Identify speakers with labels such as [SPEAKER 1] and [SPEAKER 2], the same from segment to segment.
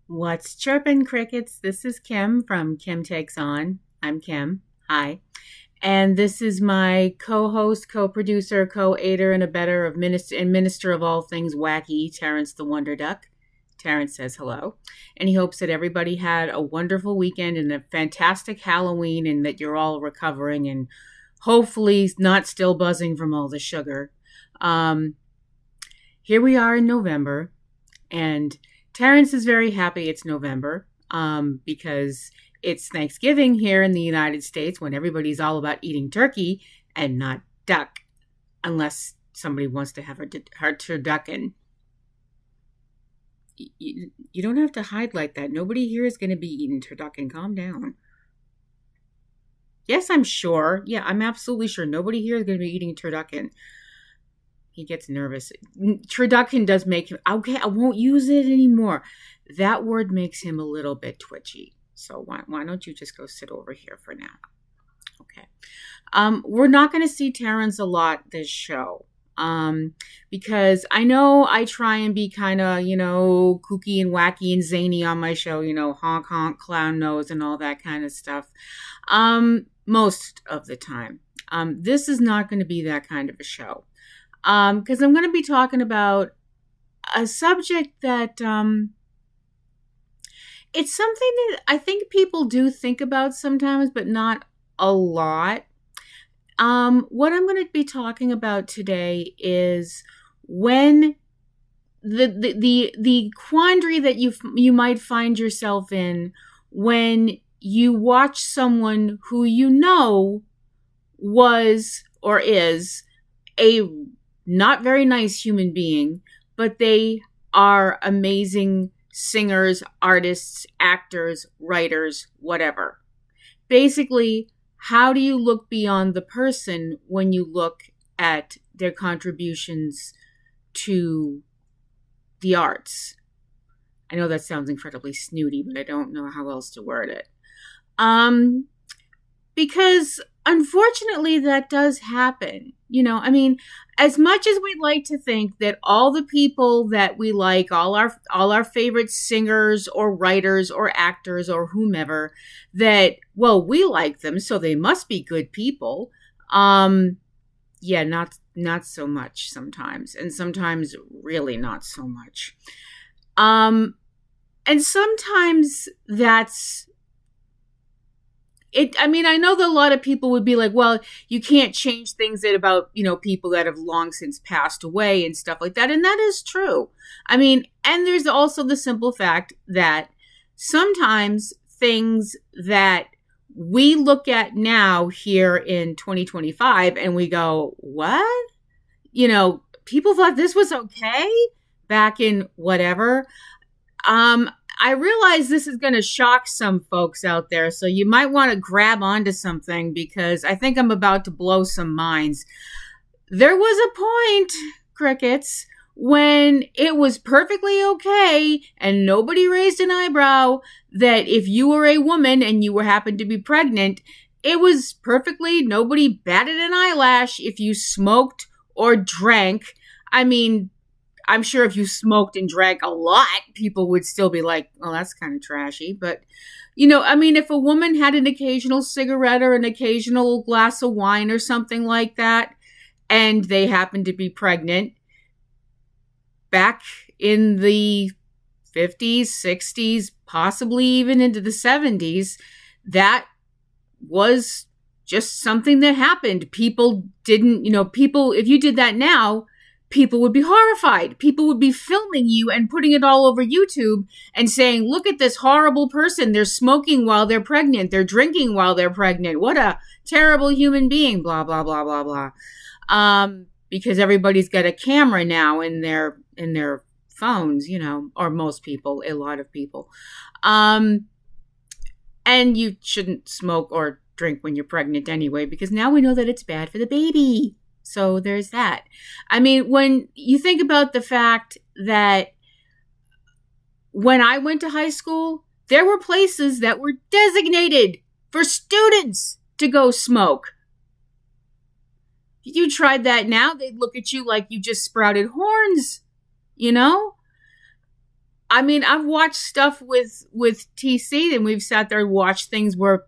[SPEAKER 1] What's chirpin' crickets? This is Kim from Kim Takes On. I'm Kim. Hi. And this is my co-host, co-producer, co-aider, and abetter of minister of all things wacky, Terrence the Wonder Duck. Terrence says hello. And he hopes that everybody had a wonderful weekend and a fantastic Halloween and that you're all recovering and hopefully not still buzzing from all the sugar. Um, Here we are in November, and Terrence is very happy it's November because it's Thanksgiving here in the United States when everybody's all about eating turkey and not duck, unless somebody wants to have a turducken. You don't have to hide like that. Nobody here is going to be eating turducken. Calm down. Yes, I'm sure. Yeah, I'm absolutely sure. Nobody here is going to be eating turducken. He gets nervous. Turducken does make him, okay, I won't use it anymore. That word makes him a little bit twitchy. So why don't you just go sit over here for now? Okay. We're not going to see Terrence a lot this show. Because I know I try and be kind of, kooky and wacky and zany on my show, honk, honk, clown nose and all that kind of stuff. Most of the time. This is not going to be that kind of a show. Because I'm going to be talking about a subject that it's something that I think people do think about sometimes, but not a lot. What I'm going to be talking about today is when the quandary that you might find yourself in when you watch someone who was or is a not very nice human being, but they are amazing singers, artists, actors, writers, whatever. Basically, how do you look beyond the person when you look at their contributions to the arts? I know that sounds incredibly snooty, but I don't know how else to word it. Because unfortunately that does happen. As much as we'd like to think that all the people that we like, all our favorite singers or writers or actors or whomever, that, well, we like them, so they must be good people. Yeah, not so much sometimes, and sometimes really not so much. And sometimes that's I know that a lot of people would be like, well, you can't change things about, people that have long since passed away and stuff like that. And that is true. And there's also the simple fact that sometimes things that we look at now here in 2025 and we go, what? People thought this was okay back in whatever. I realize this is going to shock some folks out there, so you might want to grab onto something because I think I'm about to blow some minds. There was a point, crickets, when it was perfectly okay and nobody raised an eyebrow that if you were a woman and you happened to be pregnant, it was perfectly, nobody batted an eyelash if you smoked or drank. I'm sure if you smoked and drank a lot, people would still be like, oh, that's kind of trashy. But, if a woman had an occasional cigarette or an occasional glass of wine or something like that, and they happened to be pregnant, back in the 50s, 60s, possibly even into the 70s, that was just something that happened. People didn't, if you did that now, people would be horrified. People would be filming you and putting it all over YouTube and saying, look at this horrible person. They're smoking while they're pregnant. They're drinking while they're pregnant. What a terrible human being, blah, blah, blah, blah, blah. Because everybody's got a camera now in their phones, or most people, a lot of people. And you shouldn't smoke or drink when you're pregnant anyway, because now we know that it's bad for the baby. So there's that. When you think about the fact that when I went to high school, there were places that were designated for students to go smoke. If you tried that now, they'd look at you like you just sprouted horns, I mean, I've watched stuff with TC, and we've sat there and watched things where,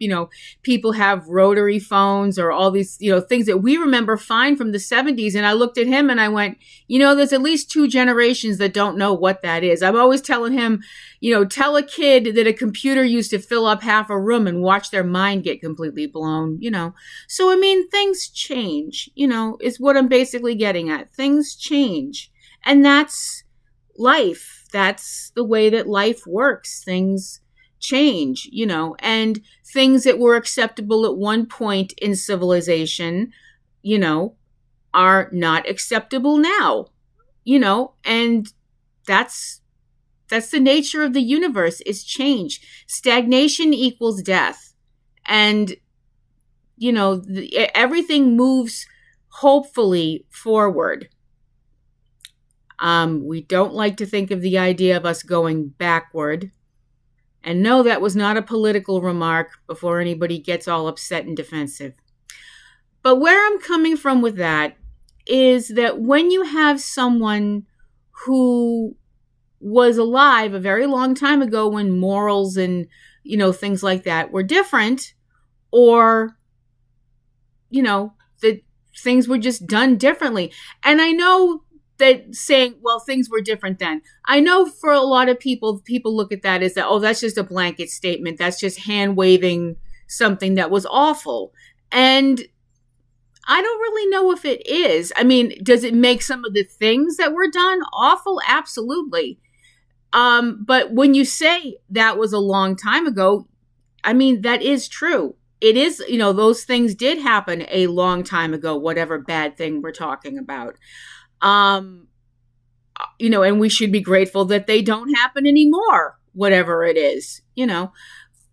[SPEAKER 1] people have rotary phones or all these, things that we remember fine from the 70s. And I looked at him and I went, there's at least 2 generations that don't know what that is. I'm always telling him, tell a kid that a computer used to fill up half a room and watch their mind get completely blown, So, I mean, things change, is what I'm basically getting at. Things change. And that's life. That's the way that life works. Things change, and things that were acceptable at one point in civilization, are not acceptable now, and that's the nature of the universe, is change. Stagnation equals death. And, everything moves hopefully forward. We don't like to think of the idea of us going backward. And no, that was not a political remark before anybody gets all upset and defensive. But where I'm coming from with that is that when you have someone who was alive a very long time ago when morals and, things like that were different, or, that things were just done differently. And I know that saying, well, things were different then. I know for a lot of people look at that as that, oh, that's just a blanket statement. That's just hand waving something that was awful. And I don't really know if it is. I mean, does it make some of the things that were done awful? Absolutely. But when you say that was a long time ago, I mean, that is true. It is, those things did happen a long time ago, whatever bad thing we're talking about. And we should be grateful that they don't happen anymore, whatever it is,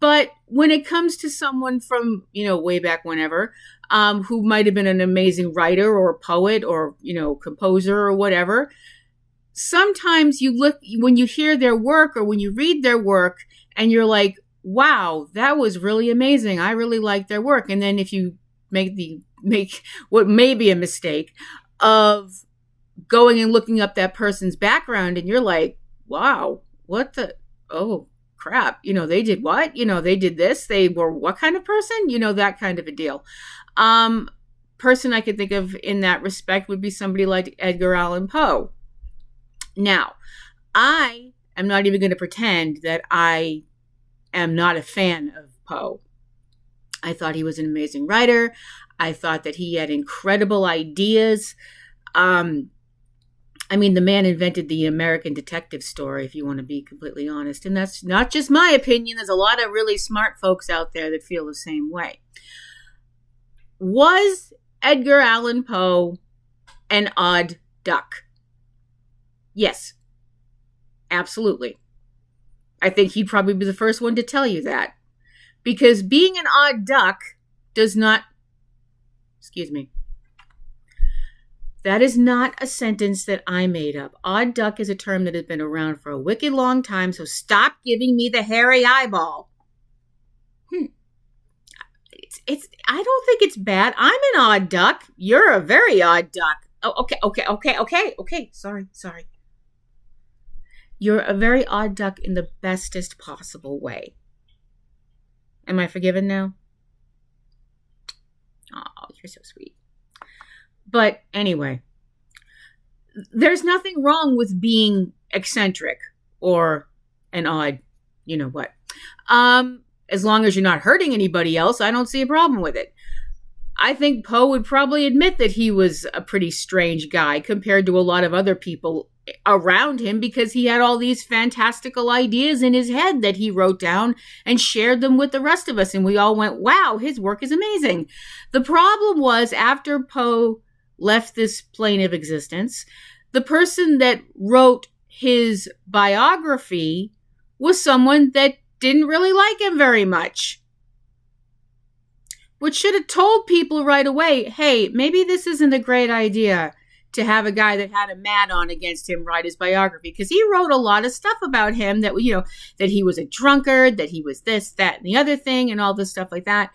[SPEAKER 1] But when it comes to someone from, way back whenever, who might have been an amazing writer or poet or, composer or whatever, sometimes you look, when you hear their work or when you read their work and you're like, wow, that was really amazing. I really like their work. And then if you make what may be a mistake of going and looking up that person's background and you're like, wow, oh crap, they did what? They did this, they were what kind of person? That kind of a deal. Person I could think of in that respect would be somebody like Edgar Allan Poe. Now, I am not even going to pretend that I am not a fan of Poe. I thought he was an amazing writer. I thought that he had incredible ideas. I mean, the man invented the American detective story, if you want to be completely honest. And that's not just my opinion. There's a lot of really smart folks out there that feel the same way. Was Edgar Allan Poe an odd duck? Yes, absolutely. I think he'd probably be the first one to tell you that. Because being an odd duck does not... Excuse me. That is not a sentence that I made up. Odd duck is a term that has been around for a wicked long time, so stop giving me the hairy eyeball. I don't think it's bad. I'm an odd duck. You're a very odd duck. Oh, okay. Sorry. You're a very odd duck in the bestest possible way. Am I forgiven now? Oh, you're so sweet. But anyway, there's nothing wrong with being eccentric or an odd, what. As long as you're not hurting anybody else, I don't see a problem with it. I think Poe would probably admit that he was a pretty strange guy compared to a lot of other people around him because he had all these fantastical ideas in his head that he wrote down and shared them with the rest of us. And we all went, wow, his work is amazing. The problem was after Poe left this plane of existence, the person that wrote his biography was someone that didn't really like him very much. Which should have told people right away, hey, maybe this isn't a great idea to have a guy that had a mat on against him write his biography. Because he wrote a lot of stuff about him that, that he was a drunkard, that he was this, that, and the other thing, and all this stuff like that.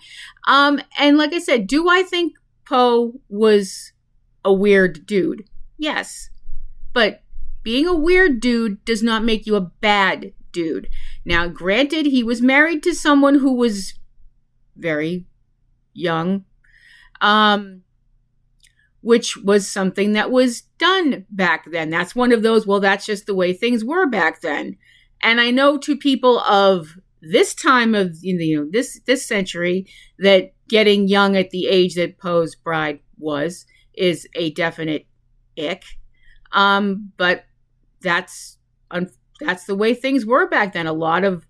[SPEAKER 1] And like I said, do I think Poe was a weird dude? Yes. But being a weird dude does not make you a bad dude. Now, granted, he was married to someone who was very young, which was something that was done back then. That's one of those, well, that's just the way things were back then. And I know to people of this time of, this century, that getting young at the age that Poe's bride was is a definite ick. But that's the way things were back then. A lot of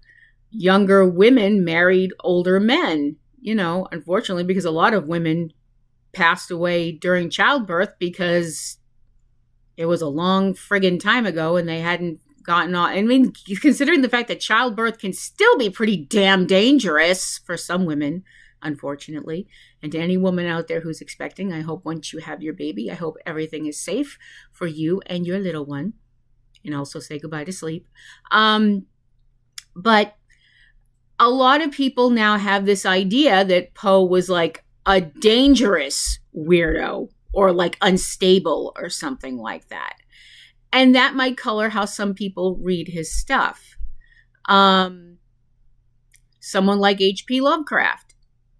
[SPEAKER 1] younger women married older men, unfortunately, because a lot of women passed away during childbirth because it was a long friggin' time ago and they hadn't gotten on. I mean, considering the fact that childbirth can still be pretty damn dangerous for some women, unfortunately. And to any woman out there who's expecting, I hope once you have your baby, I hope everything is safe for you and your little one. And also say goodbye to sleep. But a lot of people now have this idea that Poe was like a dangerous weirdo or like unstable or something like that. And that might color how some people read his stuff. Someone like H.P. Lovecraft.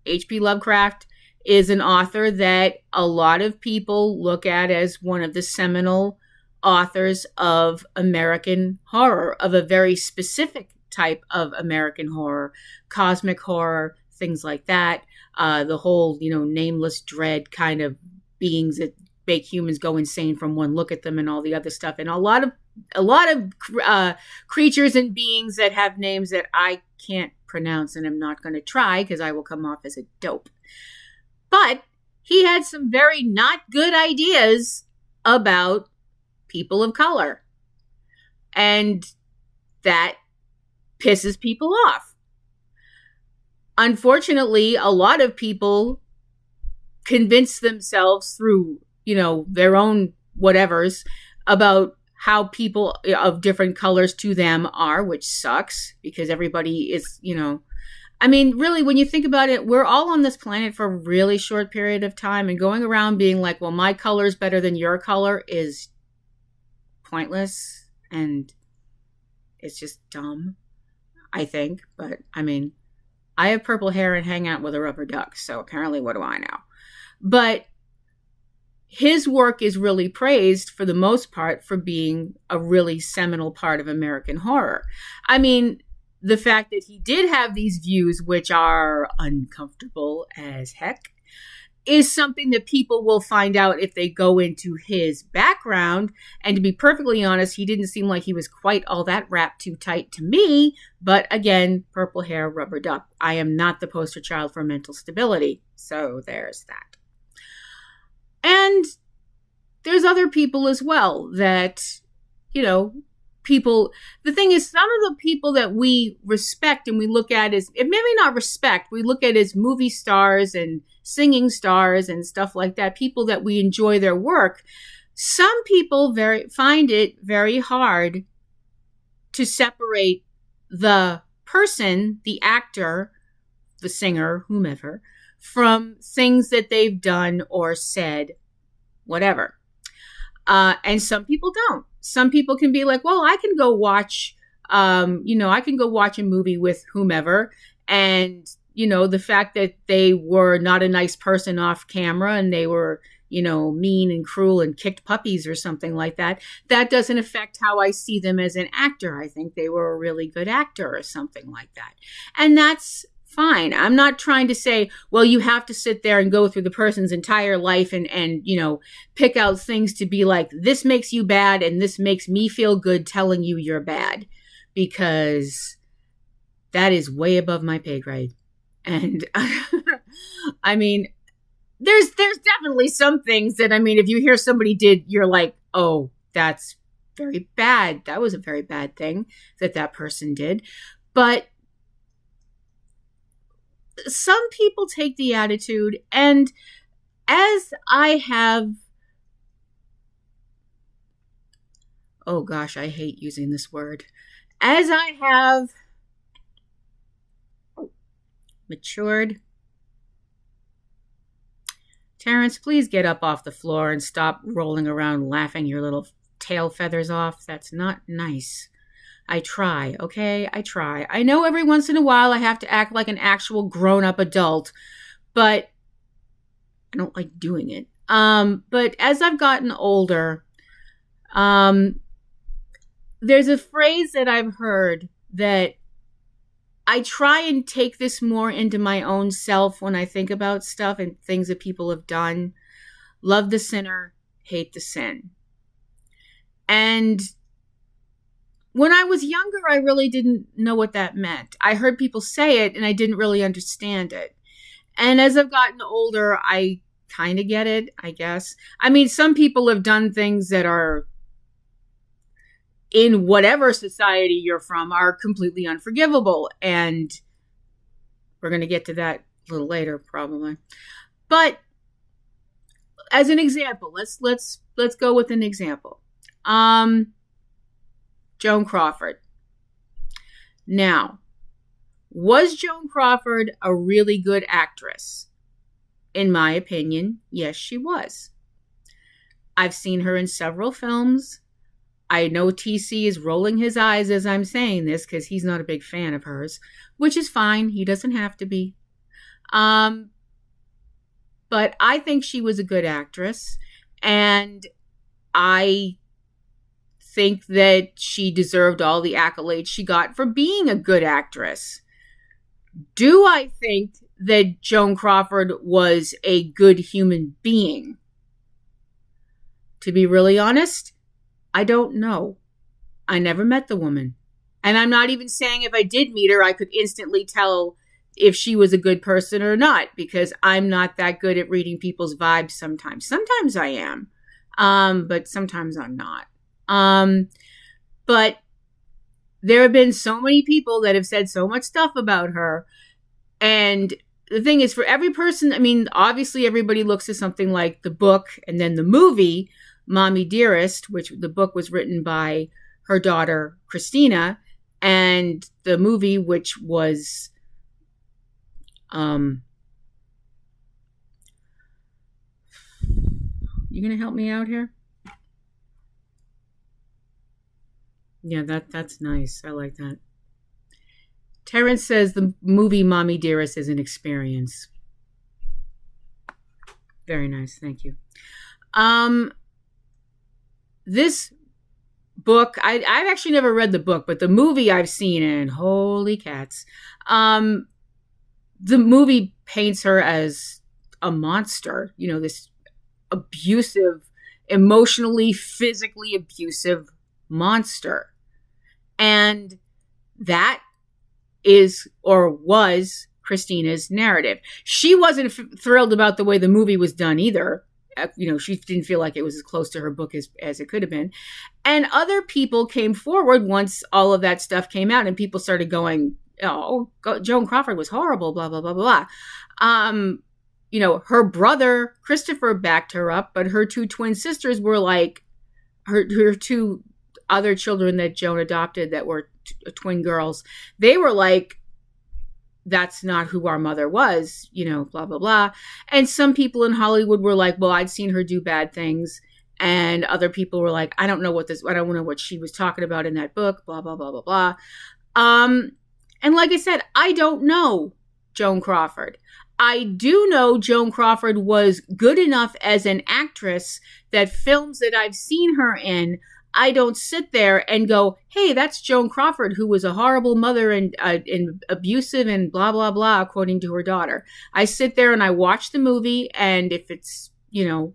[SPEAKER 1] H.P. Lovecraft is an author that a lot of people look at as one of the seminal authors of American horror, of a very specific type of American horror, cosmic horror, things like that. The whole, nameless dread kind of beings that make humans go insane from one look at them and all the other stuff. And a lot of creatures and beings that have names that I can't pronounce and I'm not going to try because I will come off as a dope. But he had some very not good ideas about people of color. And that pisses people off. Unfortunately, a lot of people convince themselves through, their own whatevers about how people of different colors to them are, which sucks because everybody is, I mean, really, when you think about it, we're all on this planet for a really short period of time, and going around being like, well, my color is better than your color is pointless, and it's just dumb, I think. But I mean, I have purple hair and hang out with a rubber duck, so apparently what do I know? But his work is really praised for the most part for being a really seminal part of American horror. I mean, the fact that he did have these views, which are uncomfortable as heck, is something that people will find out if they go into his background. And to be perfectly honest, he didn't seem like he was quite all that wrapped too tight to me. But again, purple hair, rubber duck. I am not the poster child for mental stability. So there's that. And there's other people as well that, people, the thing is, some of the people that we respect and we look at as, maybe not respect, we look at as movie stars and singing stars and stuff like that, people that we enjoy their work. Some people find it very hard to separate the person, the actor, the singer, whomever, from things that they've done or said, whatever. And some people don't. Some people can be like, well, I can go watch, I can go watch a movie with whomever. And, the fact that they were not a nice person off camera and they were, mean and cruel and kicked puppies or something like that, that doesn't affect how I see them as an actor. I think they were a really good actor or something like that. And that's fine. I'm not trying to say, well, you have to sit there and go through the person's entire life and pick out things to be like, this makes you bad and this makes me feel good telling you you're bad, because that is way above my pay grade. And I mean, there's definitely some things that, if you hear somebody did, you're like, oh, that's very bad. That was a very bad thing that person did. But some people take the attitude, and as I have, oh gosh, I hate using this word, as I have matured. Terrence, please get up off the floor and stop rolling around laughing your little tail feathers off. That's not nice. I try, okay? I try. I know every once in a while I have to act like an actual grown-up adult, but I don't like doing it. But as I've gotten older, there's a phrase that I've heard that I try and take this more into my own self when I think about stuff and things that people have done. Love the sinner, hate the sin. And when I was younger, I really didn't know what that meant. I heard people say it and I didn't really understand it. And as I've gotten older, I kind of get it, I guess. I mean, some people have done things that are, in whatever society you're from, are completely unforgivable. And we're going to get to that a little later, probably. But as an example, let's go with an example. Joan Crawford. Now, was Joan Crawford a really good actress? In my opinion, yes, she was. I've seen her in several films. I know TC is rolling his eyes as I'm saying this because he's not a big fan of hers, which is fine. He doesn't have to be. But I think she was a good actress, and I think that she deserved all the accolades she got for being a good actress. Do I think that Joan Crawford was a good human being? To be really honest, I don't know. I never met the woman. And I'm not even saying if I did meet her, I could instantly tell if she was a good person or not, because I'm not that good at reading people's vibes sometimes. Sometimes I am, but sometimes I'm not. But there have been so many people that have said so much stuff about her. And the thing is, for every person, I mean, obviously everybody looks at something like the book and then the movie, Mommy Dearest, which the book was written by her daughter, Christina, and the movie, which was, you gonna help me out here? Yeah, that's nice. I like that. Terrence says the movie Mommy Dearest is an experience. Very nice. Thank you. This book, I've actually never read the book, but the movie I've seen, and holy cats. The movie paints her as a monster, you know, this abusive, emotionally, physically abusive monster. And that is, or was, Christina's narrative. She wasn't thrilled about the way the movie was done either. You know, she didn't feel like it was as close to her book as it could have been. And other people came forward once all of that stuff came out and people started going, oh, Joan Crawford was horrible, blah, blah, blah, blah, blah. You know, her brother, Christopher, backed her up, but her two twin sisters were like, her two other children that Joan adopted that were twin girls, they were like, that's not who our mother was, you know, blah, blah, blah. And some people in Hollywood were like, well, I'd seen her do bad things. And other people were like, I don't know what she was talking about in that book, blah, blah, blah, blah, blah. And like I said, I don't know Joan Crawford. I do know Joan Crawford was good enough as an actress that films that I've seen her in, I don't sit there and go, hey, that's Joan Crawford, who was a horrible mother and abusive and blah, blah, blah, according to her daughter. I sit there and I watch the movie, and if it's, you know,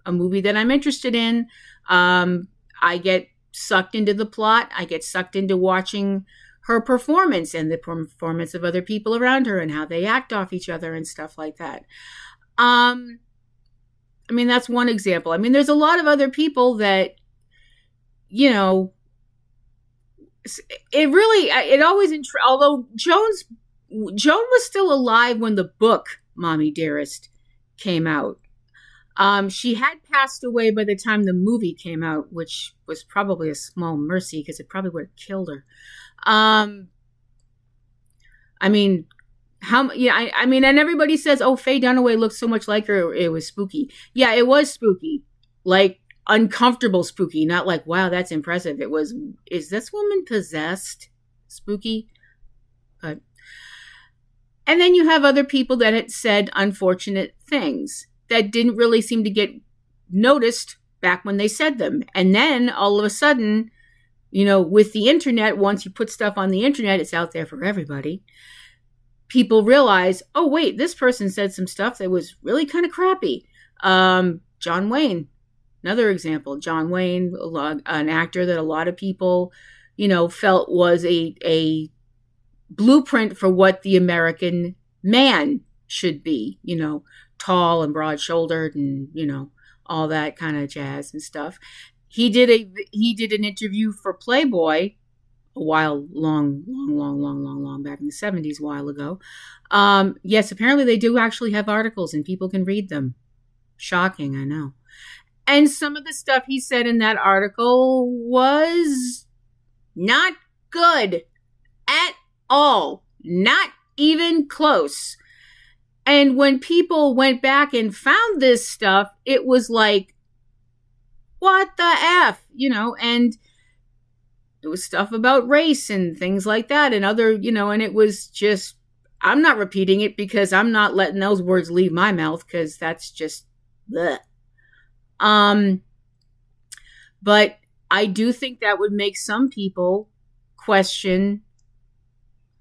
[SPEAKER 1] a movie that I'm interested in, I get sucked into the plot. I get sucked into watching her performance and the performance of other people around her and how they act off each other and stuff like that. I mean, that's one example. I mean, there's a lot of other people that, you know, it always, although Joan was still alive when the book Mommy Dearest came out. She had passed away by the time the movie came out, which was probably a small mercy because it probably would have killed her. I mean, I mean, and everybody says, oh, Faye Dunaway looks so much like her. It was spooky. Yeah, it was spooky. Like, uncomfortable spooky, not like, wow, that's impressive. It was, is this woman possessed spooky? But, and then you have other people that had said unfortunate things that didn't really seem to get noticed back when they said them. And then all of a sudden, with the internet, once you put stuff on the internet, it's out there for everybody. People realize, oh, wait, this person said some stuff that was really kind of crappy. John Wayne, another example. John Wayne, an actor that a lot of people, felt was a blueprint for what the American man should be, tall and broad-shouldered and, all that kind of jazz and stuff. He did an interview for Playboy a while, long back in the 70s, a while ago. Yes, apparently they do actually have articles and people can read them. Shocking, I know. And some of the stuff he said in that article was not good at all. Not even close. And when people went back and found this stuff, it was like, what the F, and it was stuff about race and things like that and other, and it was just, I'm not repeating it because I'm not letting those words leave my mouth because that's just, bleh. But I do think that would make some people question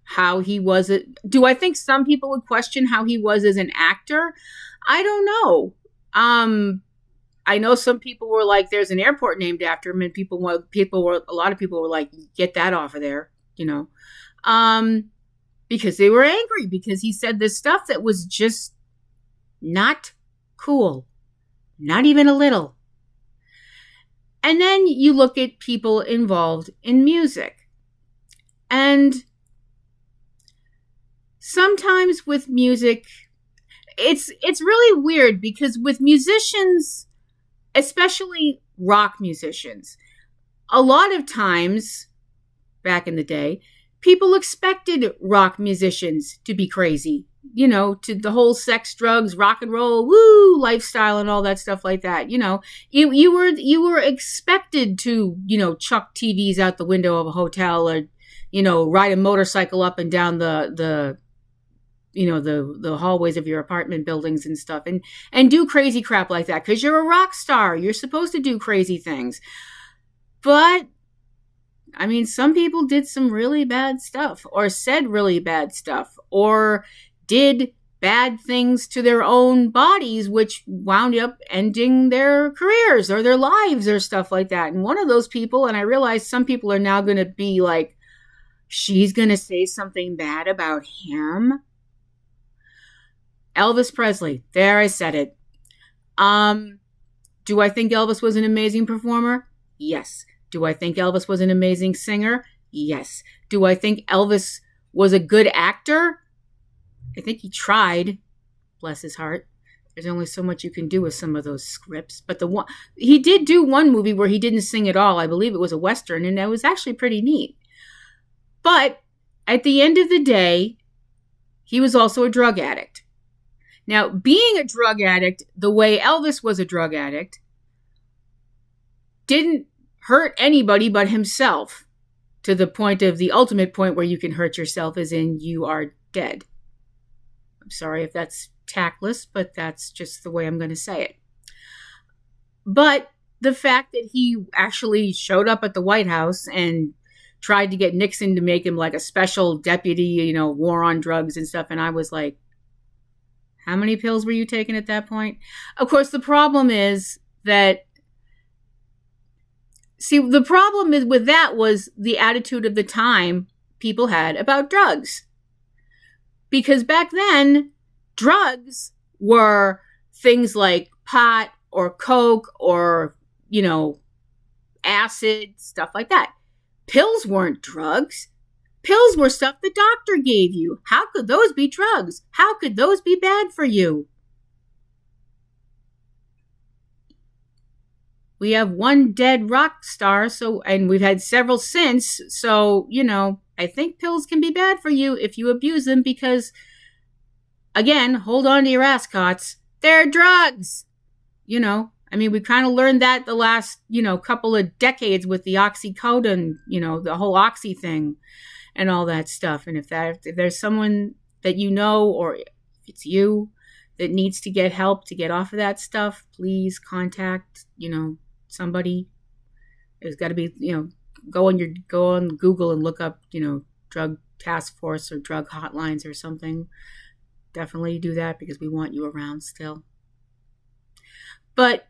[SPEAKER 1] how he was. Do I think some people would question how he was as an actor? I don't know. I know some people were like, there's an airport named after him, and a lot of people were like, get that off of there, because they were angry because he said this stuff that was just not cool, not even a little. And then you look at people involved in music, and sometimes with music, it's really weird because with musicians, especially rock musicians, a lot of times back in the day, people expected rock musicians to be crazy, to the whole sex, drugs, rock and roll, woo, lifestyle and all that stuff like that. You were expected to, chuck TVs out the window of a hotel or, ride a motorcycle up and down the hallways of your apartment buildings and stuff and do crazy crap like that. Cause you're a rock star. You're supposed to do crazy things. But I mean, some people did some really bad stuff or said really bad stuff or did bad things to their own bodies, which wound up ending their careers or their lives or stuff like that. And one of those people, and I realize some people are now going to be like, she's going to say something bad about him. Elvis Presley. There, I said it. Do I think Elvis was an amazing performer? Yes. Do I think Elvis was an amazing singer? Yes. Do I think Elvis was a good actor? I think he tried. Bless his heart. There's only so much you can do with some of those scripts. But he did do one movie where he didn't sing at all. I believe it was a Western, and it was actually pretty neat. But at the end of the day, he was also a drug addict. Now, being a drug addict, the way Elvis was a drug addict, didn't hurt anybody but himself, to the point of the ultimate point where you can hurt yourself, as in you are dead. I'm sorry if that's tactless, but that's just the way I'm going to say it. But the fact that he actually showed up at the White House and tried to get Nixon to make him like a special deputy, war on drugs and stuff, and I was like, how many pills were you taking at that point? Of course, the problem is that, the problem is with that was the attitude of the time people had about drugs. Because back then, drugs were things like pot or coke or, acid, stuff like that. Pills weren't drugs. Pills were stuff the doctor gave you. How could those be drugs? How could those be bad for you? We have one dead rock star, and we've had several since. So, I think pills can be bad for you if you abuse them because, again, hold on to your ascots. They're drugs. I mean, we kind of learned that the last, couple of decades with the oxycodone, the whole oxy thing and all that stuff. And if there's someone that or if it's you that needs to get help to get off of that stuff, please contact, somebody. There's got to be, go on Google and look up, drug task force or drug hotlines or something. Definitely do that because we want you around still. But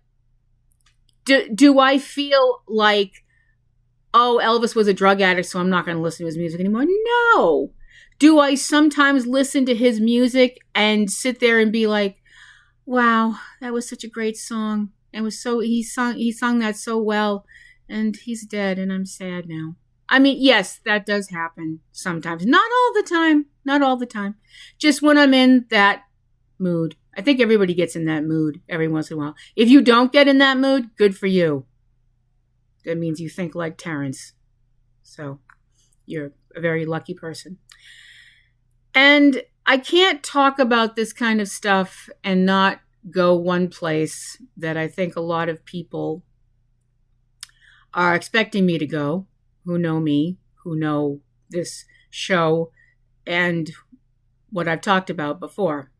[SPEAKER 1] do I feel like, oh, Elvis was a drug addict, so I'm not going to listen to his music anymore? No. Do I sometimes listen to his music and sit there and be like, wow, that was such a great song. It was he sung that so well, and he's dead and I'm sad now. I mean, yes, that does happen sometimes. Not all the time. Not all the time. Just when I'm in that mood. I think everybody gets in that mood every once in a while. If you don't get in that mood, good for you. That means you think like Terrence. So you're a very lucky person. And I can't talk about this kind of stuff and not go one place that I think a lot of people are expecting me to go, who know me, who know this show and what I've talked about before.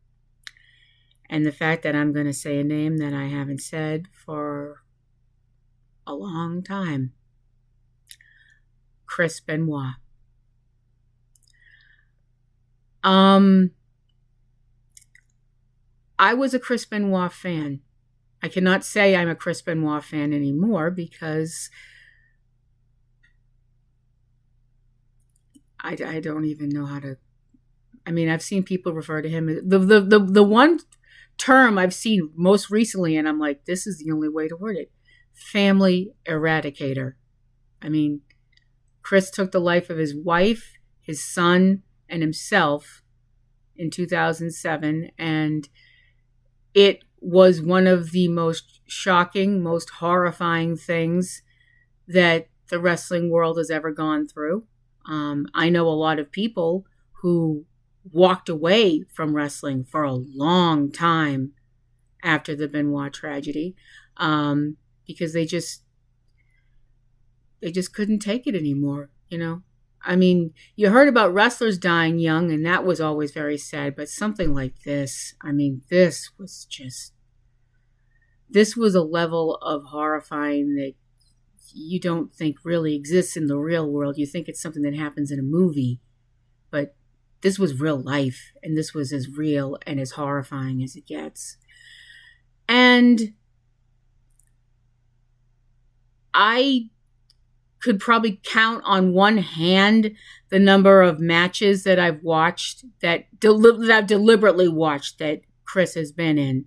[SPEAKER 1] And the fact that I'm going to say a name that I haven't said for a long time. Chris Benoit. I was a Chris Benoit fan. I cannot say I'm a Chris Benoit fan anymore because I don't even know how to. I mean, I've seen people refer to him. The one term I've seen most recently, and I'm like, this is the only way to word it. Family eradicator. I mean, Chris took the life of his wife, his son, and himself in 2007, and it was one of the most shocking, most horrifying things that the wrestling world has ever gone through. I know a lot of people who walked away from wrestling for a long time after the Benoit tragedy because they just couldn't take it anymore, I mean, you heard about wrestlers dying young, and that was always very sad, but something like this, I mean, this was a level of horrifying that you don't think really exists in the real world. You think it's something that happens in a movie, but this was real life, and this was as real and as horrifying as it gets. And I could probably count on one hand the number of matches that I've watched that I've deliberately watched that Chris has been in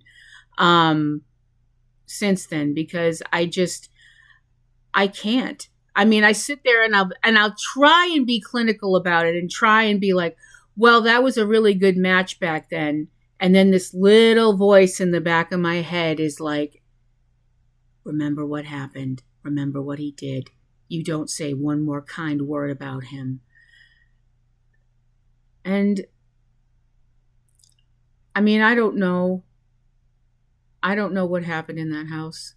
[SPEAKER 1] since then, because I can't. I mean, I sit there and I'll try and be clinical about it and try and be like, well, that was a really good match back then. And then this little voice in the back of my head is like, remember what happened. Remember what he did. You don't say one more kind word about him. And I mean, I don't know. I don't know what happened in that house.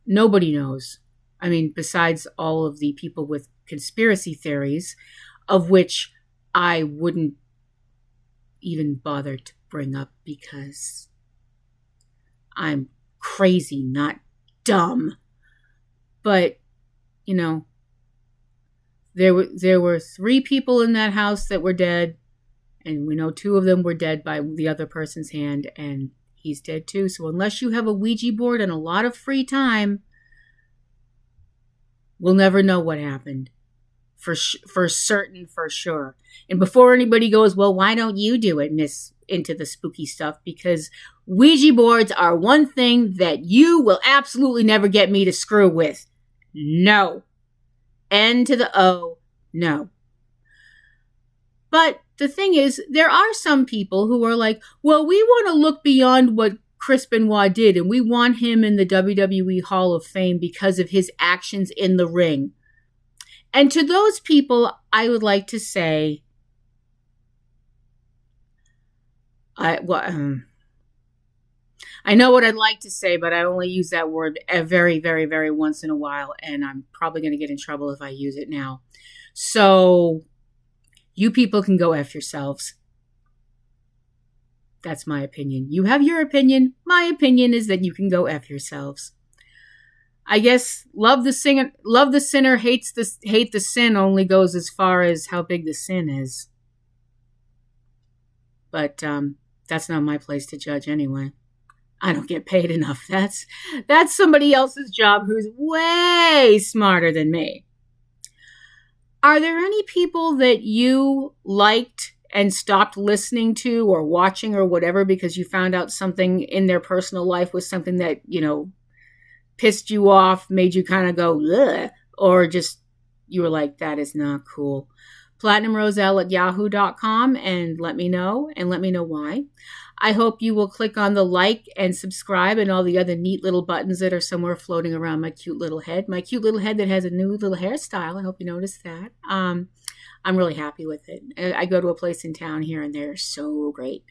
[SPEAKER 1] Nobody knows. I mean, besides all of the people with conspiracy theories, of which I wouldn't even bother to bring up because I'm crazy, not dumb. But, there were 3 people in that house that were dead, and we know 2 of them were dead by the other person's hand, and he's dead too. So unless you have a Ouija board and a lot of free time, we'll never know what happened. For certain, for sure. And before anybody goes, well, why don't you do it, Miss Into the Spooky Stuff? Because Ouija boards are one thing that you will absolutely never get me to screw with. No. N to the O, no. But the thing is, there are some people who are like, well, we want to look beyond what Chris Benoit did, and we want him in the WWE Hall of Fame because of his actions in the ring. And to those people, I would like to say, I'm I know what I'd like to say, but I only use that word very, very, very once in a while, and I'm probably going to get in trouble if I use it now. So you people can go F yourselves. That's my opinion. You have your opinion. My opinion is that you can go F yourselves. I guess love the sinner, hate the sin only goes as far as how big the sin is. But that's not my place to judge anyway. I don't get paid enough. That's somebody else's job who's way smarter than me. Are there any people that you liked and stopped listening to or watching or whatever because you found out something in their personal life was something that, pissed you off, made you kind of go, ugh, or just you were like, that is not cool? PlatinumRoselle@yahoo.com and let me know why. I hope you will click on the like and subscribe and all the other neat little buttons that are somewhere floating around my cute little head that has a new little hairstyle. I hope you noticed that. I'm really happy with it. I go to a place in town here and they're so great.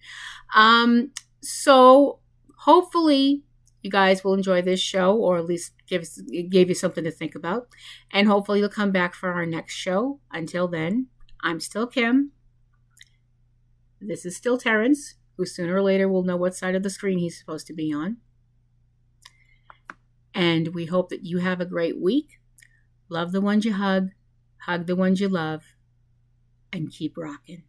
[SPEAKER 1] So hopefully you guys will enjoy this show, or at least gave you something to think about. And hopefully you'll come back for our next show. Until then, I'm still Kim. This is still Terrence, who sooner or later will know what side of the screen he's supposed to be on. And we hope that you have a great week. Love the ones you hug the ones you love, and keep rocking.